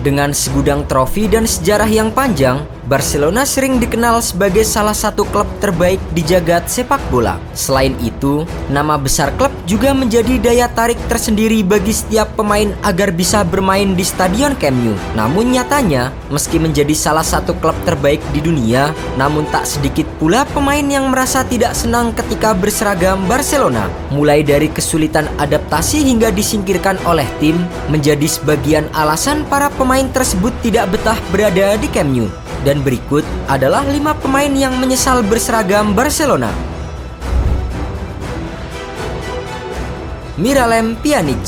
Dengan segudang trofi dan sejarah yang panjang, Barcelona sering dikenal sebagai salah satu klub terbaik di jagat sepak bola. Selain itu, nama besar klub juga menjadi daya tarik tersendiri bagi setiap pemain agar bisa bermain di Stadion Camp Nou. Namun nyatanya, meski menjadi salah satu klub terbaik di dunia, namun tak sedikit pula pemain yang merasa tidak senang ketika berseragam Barcelona. Mulai dari kesulitan adaptasi hingga disingkirkan oleh tim, menjadi sebagian alasan para pemain tersebut tidak betah berada di Camp Nou. Dan berikut adalah 5 pemain yang menyesal berseragam Barcelona. Miralem Pjanic.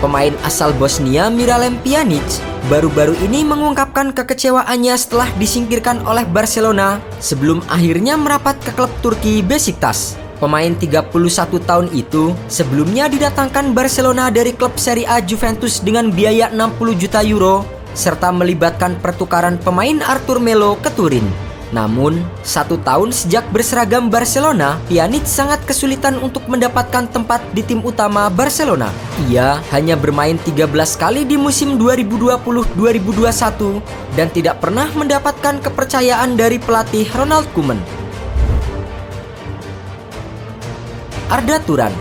Pemain asal Bosnia Miralem Pjanic baru-baru ini mengungkapkan kekecewaannya setelah disingkirkan oleh Barcelona sebelum akhirnya merapat ke klub Turki Besiktas. Pemain 31 tahun itu sebelumnya didatangkan Barcelona dari klub Serie A Juventus dengan biaya 60 juta euro serta melibatkan pertukaran pemain Arthur Melo ke Turin. Namun, 1 tahun sejak berseragam Barcelona, Pjanic sangat kesulitan untuk mendapatkan tempat di tim utama Barcelona. Ia hanya bermain 13 kali di musim 2020-2021 dan tidak pernah mendapatkan kepercayaan dari pelatih Ronald Koeman. Arda Turan.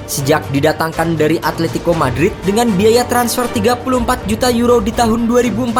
Sejak didatangkan dari Atletico Madrid dengan biaya transfer 34 juta euro di tahun 2014,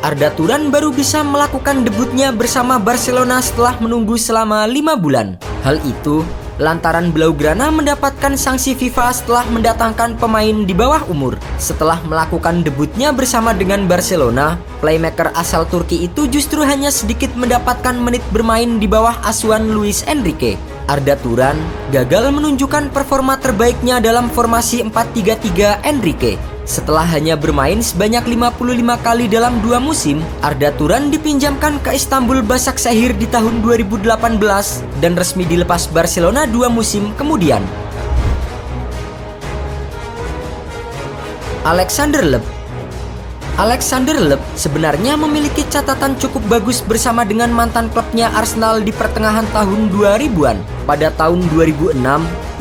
Arda Turan baru bisa melakukan debutnya bersama Barcelona setelah menunggu selama 5 bulan. Hal itu lantaran Blaugrana mendapatkan sanksi FIFA setelah mendatangkan pemain di bawah umur. Setelah melakukan debutnya bersama dengan Barcelona, playmaker asal Turki itu justru hanya sedikit mendapatkan menit bermain di bawah asuhan Luis Enrique. Arda Turan gagal menunjukkan performa terbaiknya dalam formasi 4-3-3 Enrique. Setelah hanya bermain sebanyak 55 kali dalam 2 musim, Arda Turan dipinjamkan ke Istanbul Başakşehir di tahun 2018 dan resmi dilepas Barcelona 2 musim kemudian. Alexander Leb. Alexander Leb sebenarnya memiliki catatan cukup bagus bersama dengan mantan klubnya Arsenal di pertengahan tahun 2000-an. Pada tahun 2006,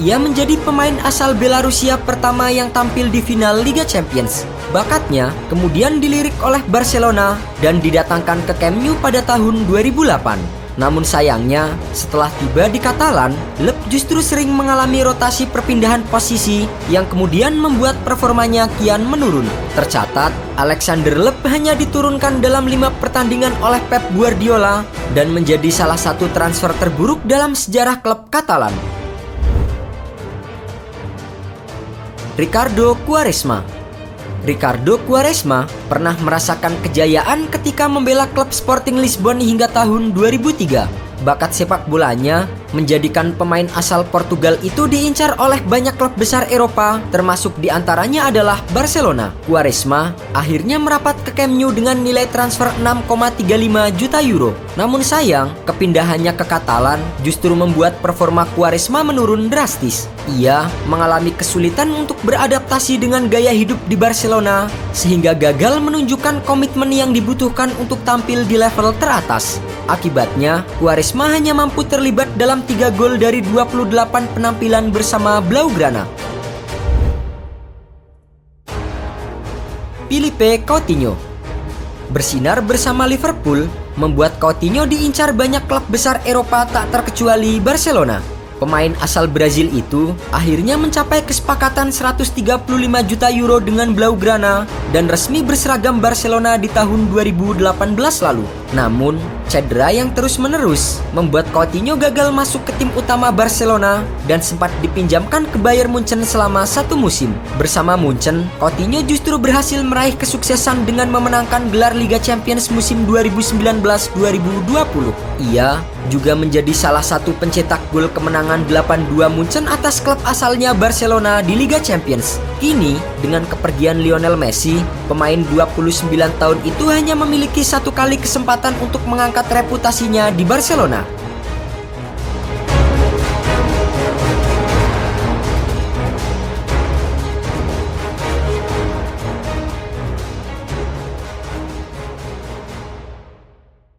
ia menjadi pemain asal Belarusia pertama yang tampil di final Liga Champions. Bakatnya kemudian dilirik oleh Barcelona dan didatangkan ke Camp Nou pada tahun 2008. Namun sayangnya, setelah tiba di Katalan, Leb justru sering mengalami rotasi perpindahan posisi yang kemudian membuat performanya kian menurun. Tercatat, Alexander Leb hanya diturunkan dalam 5 pertandingan oleh Pep Guardiola dan menjadi salah satu transfer terburuk dalam sejarah klub Katalan. Ricardo Quaresma. Ricardo Quaresma pernah merasakan kejayaan ketika membela klub Sporting Lisbon hingga tahun 2003. Bakat sepak bolanya menjadikan pemain asal Portugal itu diincar oleh banyak klub besar Eropa, termasuk diantaranya adalah Barcelona. Quaresma akhirnya merapat ke Camp Nou dengan nilai transfer 6,35 juta euro. Namun sayang, kepindahannya ke Katalan justru membuat performa Quaresma menurun drastis. Ia mengalami kesulitan untuk beradaptasi dengan gaya hidup di Barcelona, sehingga gagal menunjukkan komitmen yang dibutuhkan untuk tampil di level teratas. Akibatnya, Quaresma hanya mampu terlibat dalam 3 gol dari 28 penampilan bersama Blaugrana. Philippe Coutinho. Bersinar bersama Liverpool membuat Coutinho diincar banyak klub besar Eropa tak terkecuali Barcelona. Pemain asal Brazil itu akhirnya mencapai kesepakatan 135 juta euro dengan Blaugrana dan resmi berseragam Barcelona di tahun 2018 lalu. Namun, cedera yang terus-menerus membuat Coutinho gagal masuk ke tim utama Barcelona dan sempat dipinjamkan ke Bayern Munchen selama 1 musim. Bersama Munchen, Coutinho justru berhasil meraih kesuksesan dengan memenangkan gelar Liga Champions musim 2019-2020. Ia juga menjadi salah satu pencetak gol kemenangan 8-2 Munchen atas klub asalnya Barcelona di Liga Champions. Kini, dengan kepergian Lionel Messi, pemain 29 tahun itu hanya memiliki 1 kali kesempatan untuk mengangkat reputasinya di Barcelona.